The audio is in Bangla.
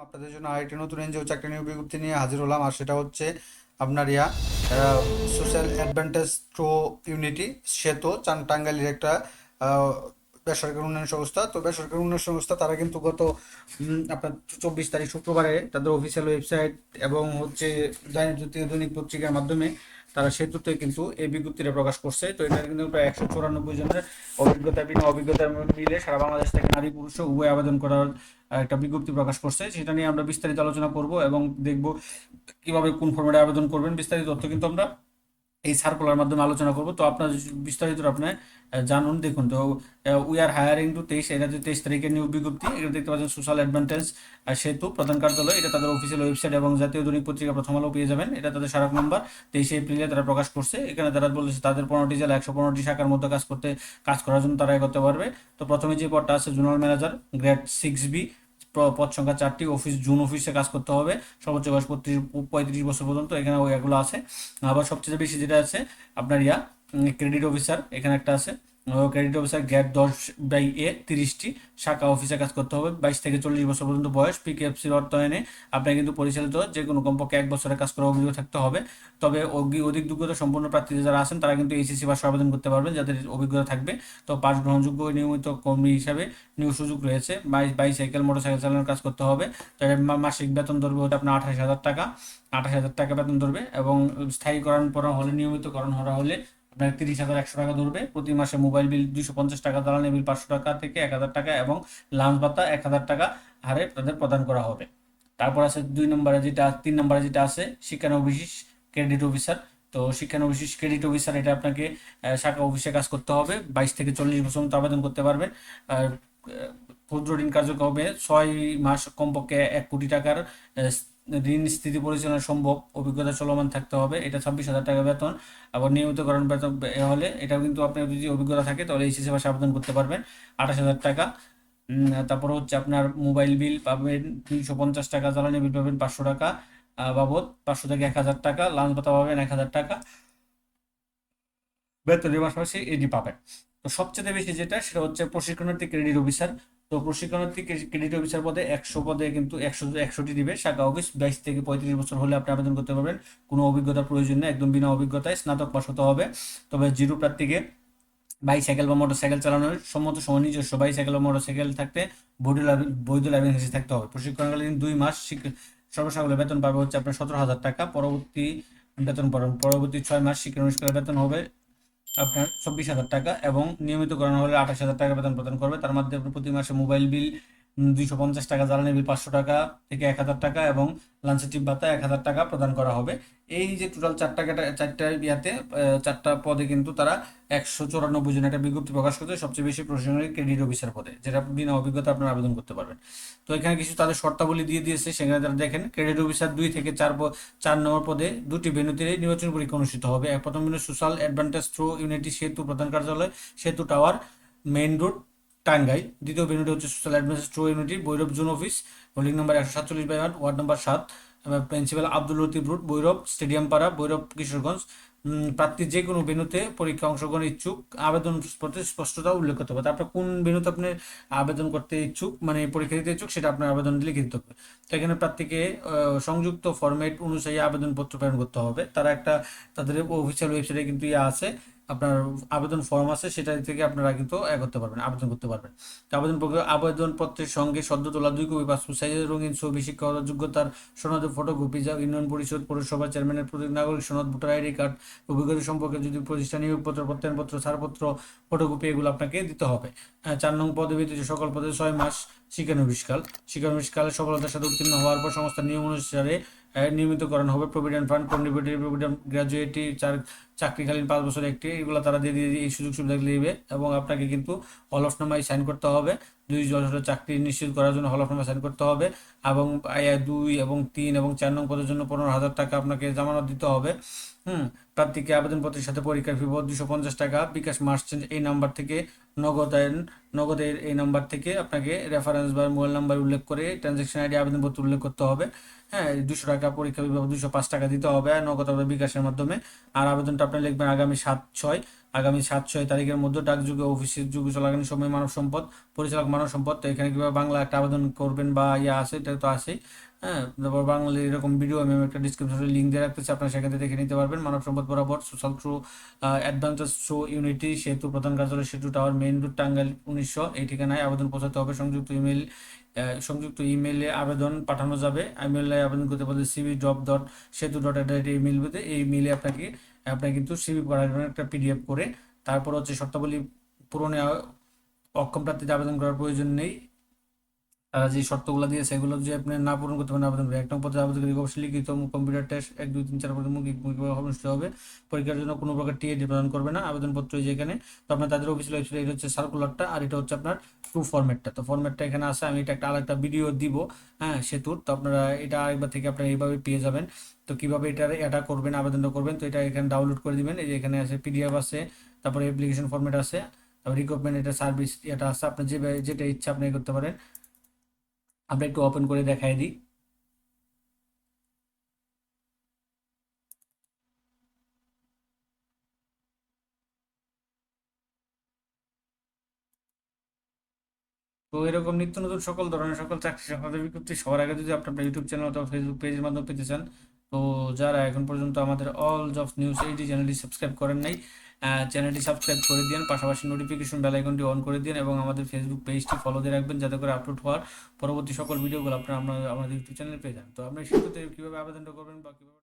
আপনাদের জন্য আরেকটি নতুন এনজিও চাকরি নিয়োগ বিজ্ঞপ্তি নিয়ে হাজির হলাম। আর সেটা হচ্ছে আপনার সোশ্যাল অ্যাডভান্টেজ থ্রু ইউনিটি সেতু টাঙ্গাইলের একটা আহ, বেসরকারি উন্নয়ন সংস্থা। তো বেসরকারি উন্নয়ন সংস্থা তারা কিন্তু গত আপনার 24 তারিখ শুক্রবারে তাদের অফিসিয়াল ওয়েবসাইট এবং হচ্ছে দৈনিক পত্রিকার মাধ্যমে তারা সেতুতে কিন্তু এই বিজ্ঞপ্তিটা প্রকাশ করছে। তো এটা কিন্তু প্রায় 194 জনের বিনা অভিজ্ঞতা মিলে সারা বাংলাদেশ থেকে নারী পুরুষ উভয় আবেদন করার একটা বিজ্ঞপ্তি প্রকাশ করছে। সেটা নিয়ে আমরা বিস্তারিত আলোচনা করব এবং দেখব কিভাবে কোন ফরম্যাটে আবেদন করবেন। বিস্তারিত তথ্য কিন্তু আমরা এই সার্কুলার মাধ্যমে আলোচনা করব। তো আপনার বিস্তারিত আপনি জানুন। দেখুন, তো উই আর হায়ারিং টু 23, এটা যে 23 তারিখের নিয়োগ বিজ্ঞপ্তি। এটা দেখতে পাচ্ছেন সোশ্যাল অ্যাডভান্টেজ সেতু প্রধান কার্যালয়, এটা তাদের অফিসিয়াল ওয়েবসাইট এবং জাতীয় দৈনিক পত্রিকা প্রথম আলো পেয়ে যাবেন। এটা তাদের স্মারক নম্বর 23 এপ্রিলে তারা প্রকাশ করছে। এখানে তারা বলেছে তাদের 15টি জেলা 115টি শাখার মধ্যে কাজ করার জন্য তারা এগোতে পারবে। তো প্রথমে যে পদটা আছে জোনাল ম্যানেজার, গ্রেড 6B, পদ সংখ্যা 4টি, জুন অফিসে কাজ করতে হবে, সর্বোচ্চ বয়স 35 বছর পর্যন্ত, এখানে এগুলো আছে। আবার সবচেয়ে বেশি যেটা আছে আপনার ক্রেডিট অফিসার, এখানে একটা আছে ক্রেডিট অফিসার গ্রেড 10/A, 30টি শাখা অফিসে কাজ করতে হবে, 22 থেকে 40 বছর পর্যন্ত বয়স। পিকেএফসির অর্থায়নে আপনার কিন্তু পরিচালিত যে কোনো কমপক্ষে 1 বছরের কাজ করার অভিজ্ঞতা থাকতে হবে। তবে অধিক যোগ্যতা সম্পন্ন প্রার্থীরা যারা আছেন তারা কিন্তু এইচএসসি পাশে আবেদন করতে পারবেন, যাদের অভিজ্ঞতা থাকবে। তো পাশ গ্রহণযোগ্য নিয়মিত কর্মী হিসাবে নিয়োগ সুযোগ রয়েছে। বাইসাইকেল মোটরসাইকেল চালানোর কাজ করতে হবে। তো মাসিক বেতন ধরবে হচ্ছে আপনার 28,000 টাকা, 28,000 টাকা বেতন ধরবে। এবং স্থায়ীকরণ করা হলে, নিয়মিতকরণ করা হলে আপনার 30,100 টাকা ধরবে। প্রতি মাসে মোবাইল বিল 250 টাকা, জ্বালানি বিল 500 টাকা থেকে 1,000 টাকা এবং লাঞ্চ ভাতা 1,000 টাকা হারে তাদের প্রদান করা হবে। তারপর আছে 3 নম্বরে যেটা আছে শিক্ষানবিশ ক্রেডিট অফিসার। তো শিক্ষানবিশ ক্রেডিট অফিসার, এটা আপনাকে শাখা অফিসে কাজ করতে হবে, 22 থেকে 40 বছর মতো আবেদন করতে পারবেন। আর ক্ষুদ্র ঋণ কার্যক্রমে 6 মাস কমপক্ষে 1 কোটি টাকার ঋণ স্থিতি পরিচালনা সম্ভব অভিজ্ঞতা চলমান থাকতে হবে। এটা 26,000 টাকা বেতন। আবার নিয়মিতকরণ বেতন হলে এটা কিন্তু আপনার যদি অভিজ্ঞতা থাকে তাহলে এইচএসসি পাশে আবেদন করতে পারবেন, 28,000 টাকা। তারপর হচ্ছে আপনার মোবাইল বিল পাবেন 250 টাকা, জ্বালানি বিল পাবেন 500 টাকা বাবদ, 500 থেকে 1,000 টাকা, লাঞ্চ ভাতা পাবেন 1,000 টাকা, বেতনের পাশাপাশি এটি পাবেন। তো সবচেয়ে বেশি যেটা সেটা হচ্ছে প্রশিক্ষণার্থী ক্রেডিট অফিসার। তো প্রশিক্ষণার্থী ক্রেডিট অফিসার পদে 100 পদে কিন্তু 100টি দিবে শাখা অফিস। 22 থেকে 35 বছর হলে আপনি আবেদন করতে পারবেন, কোনো অভিজ্ঞতার প্রয়োজন নেই, একদম বিনা অভিজ্ঞতায় স্নাতক পাশ হতে হবে। তবে জিরো প্রার্থীকে বাইসাইকেল বা মোটরসাইকেল চালানোর সম্মত সময় নিজস্ব বাইসাইকেল বা মোটরসাইকেল থাকতে বৈধ লাইসেন্স থাকতে হবে। প্রশিক্ষণকালীন 2 মাস সর্বসাকুল্যে বেতন পাবে হচ্ছে আপনার 17,000 টাকা। পরবর্তী 6 মাস শিক্ষানবিষ্কারের বেতন হবে আপনার 24,000 টাকা এবং নিয়মিতকরণ হলে 28,000 টাকা বেতন প্রদান করবে। তার মধ্যে আপনি প্রতি মাসে মোবাইল বিল 250 টাকা, জ্বালানি বিল 500 টাকা থেকে 1,000 টাকা এবং লাঞ্চের টিপ ভাতা 1,000 টাকা প্রদান করা হবে। এই যে টোটাল চারটা ইয়াতে 4টা পদে কিন্তু তারা 194 জন একটা বিজ্ঞপ্তি প্রকাশ করছে, সবচেয়ে বেশি প্রশাসনিক ক্রেডিট অফিসার পদে, যেটা বিনা অভিজ্ঞতা আপনারা আবেদন করতে পারবেন। তো এখানে কিছু তাদের শর্তাবলী দিয়ে দিয়েছে, সেখানে তারা দেখেন ক্রেডিট অফিসার 2 থেকে 4 নম্বর পদে 2টি ভেন্যুতে নির্বাচন পরীক্ষা অনুষ্ঠিত হবে। প্রথম venue social advantage through unity সেতু প্রধান কার্যালয়, সেতু টাওয়ার, মেইন রোড, টাঙ্গাইল। দ্বিতীয় ভেন্যুটি হচ্ছে social advantage through unity, Bhairab zone office, holding number 147/8, ward number 7, principal Abdul Latif road, Bhairab, stadium পাড়া, ভৈরব, কিশোরগঞ্জ। প্রার্থী যে কোনো ভেন্যুতে পরীক্ষা অংশগ্রহণ ইচ্ছুক, আবেদন পত্রে স্পষ্টতা উল্লেখ করতে হবে। তারপরে কোন ভেন্যুতে আপনি আবেদন করতে ইচ্ছুক, মানে পরীক্ষা দিতে ইচ্ছুক, সেটা আপনার আবেদন লিখে দিতে হবে। তো এখানে প্রার্থীকে সংযুক্ত ফরম্যাট অনুযায়ী আবেদনপত্র প্রেরণ করতে হবে। তাদের অফিসিয়াল ওয়েবসাইটে কিন্তু আছে আপনার আবেদন ফর্ম আছে, সেটা থেকে আপনারা কিন্তু করতে পারবেন, আবেদন করতে পারবেন। তো আবেদনপত্রের সঙ্গে সদ্য তোলা 2 কপি পাসপোর্ট সাইজের রঙিন ছবি, শিক্ষাগত যোগ্যতার সনদের ফটোকপি, যা ইউনিয়ন পরিষদ, পৌরসভা চেয়ারম্যানের প্রতীক, নাগরিক সনদ, ভোটার আইডি কার্ড, অভিজ্ঞতা সম্পর্কে যদি প্রতিষ্ঠান নিয়োগপত্র, প্রত্যয়নপত্র, ছাড়পত্র, ফটোকপি, এগুলো আপনাকে দিতে হবে। 4 নং পদে ব্যতীত সকল পদে 6 মাস শিক্ষানবিশকালে সফলতার সাথে উত্তীর্ণ হওয়ার পর সংস্থার নিয়ম অনুসারে নিয়মিতকরণ হবে। Provident fund, contributory provident, gratuity, চাকরিকালীন 5 বছর একটি, এগুলো তারা দিয়ে এই সুযোগ সুবিধা দিবে। এবং আপনাকে কিন্তু হলফনামায় সাইন করতে হবে, 2 বছরের চাকরি নিশ্চিত করার জন্য হলফনামায় সাইন করতে হবে। এবং 2 এবং 3 এবং 4 নং পদের জন্য 15,000 টাকা আপনাকে জামানত দিতে হবে। প্রার্থীকে আবেদনপত্রের সাথে পরীক্ষার ফি 250 টাকা, বিকাশ মার্চেন্ট এই নাম্বার থেকে, নগদের এই নাম্বার থেকে আপনাকে রেফারেন্স বা মোবাইল নাম্বার উল্লেখ করে ট্রানজ্যাকশন আইডি আবেদনপত্র উল্লেখ করতে হবে। হ্যাঁ, 200 টাকা পরীক্ষা ফি, 205 টাকা দিতে হবে নগদ বা বিকাশের মাধ্যমে। আর আবেদনটা আপনি লিখবেন আগামী 7/6 আগামী 7-6 তারিখের মধ্যে ডাকযোগে অফিসের যুগ চলাকালীন সময় মানব সম্পদ পরিচালক মানব সম্পদ। তো এখানে কিভাবে বাংলা একটা আবেদন করবেন বা ইয়ে আছে, এটা তো আছেই। হ্যাঁ, তারপর বাংলা এরকম ভিডিও আমি একটা ডিসক্রিপশনে লিঙ্ক দিয়ে রাখতেছি, আপনারা সেখান থেকে দেখে নিতে পারবেন। মানব সম্পদ বরাবর social through advantage through unity সেতু প্রধান কার্যালয় সেতু টাওয়ার মেইন রোড টাঙ্গাইল 1900 এই ঠিকানায় আবেদন পৌঁছাতে হবে। সংযুক্ত ইমেইলে আবেদন পাঠানো যাবে। ইমেইলে আবেদন করতে বলতে cv.setu.@, ইমেইল বলতে এই মেইলে আপনার কিন্তু সিভি পাঠাবেন একটা পিডিএফ করে। তারপর হচ্ছে শর্তাবলী পূরণে অক্ষম প্রার্থীদের আবেদন করার প্রয়োজন নেই। তারা যে শর্তগুলো দিয়েছে সেগুলো যদি আপনি না পূরণ করতে পারেন আবেদন করে 1 নং পদে আবেদনকারী অবশ্যই লিখিত কম্পিউটার টেস্ট 1 2 3 4 পদে মৌখিক অনুষ্ঠিত হবে। পরীক্ষার জন্য কোনো প্রকার টিএডি প্রদান করবে না। আবেদনপত্র এই যে এখানে, তো আপনার তাদের অফিসিয়াল ওয়েবসাইট, এটা হচ্ছে সার্কুলারটা, আর এটা হচ্ছে আপনার ট্রু ফরম্যাটটা। তো ফরম্যাটটা এখানে আছে, আমি এটা একটা আরেকটা ভিডিও দিব, হ্যাঁ, সেতুর। তো আপনারা এটা আরেকবার থেকে আপনারা এইভাবে পেয়ে যাবেন। তো কিভাবে এটা করবেন, আবেদনটা করবেন, তো এটা এখানে ডাউনলোড করে দিবেন। এই যে এখানে আছে পিডিএফ আছে, তারপরে অ্যাপ্লিকেশন ফরম্যাট আছে, তারপর রিকোয়ারমেন্ট, এটা সার্ভিস এটা আছে। আপনার যেটা ইচ্ছা আপনি করতে পারেন। আমরা একটু ওপেন করে দেখাই দিই। তো এরকম নিত্য নতুন সকল ধরনের সকল চাকরি সংক্রান্ত বিজ্ঞপ্তি সবার আগে যদি আপনি আপনার ইউটিউব চ্যানেল অথবা ফেসবুক পেজের মাধ্যমে পেতে চান, তো যারা এখন পর্যন্ত আমাদের অল জবস নিউজ এইটি চ্যানেলটি সাবস্ক্রাইব করেন নাই, চ্যানেলটি সাবস্ক্রাইব করে দিন, পাশাপাশি নোটিফিকেশন বেল আইকনটি অন করে দিন এবং আমাদের ফেসবুক পেজটি ফলো দিয়ে রাখবেন, যাতে করে আপলোড হওয়ার পরবর্তী সকল ভিডিওগুলো আপনারা আমাদের ইউটিউব চ্যানেলে পেয়ে যান। তো আপনি সেটাতে কীভাবে আবেদনটা করবেন বা কীভাবে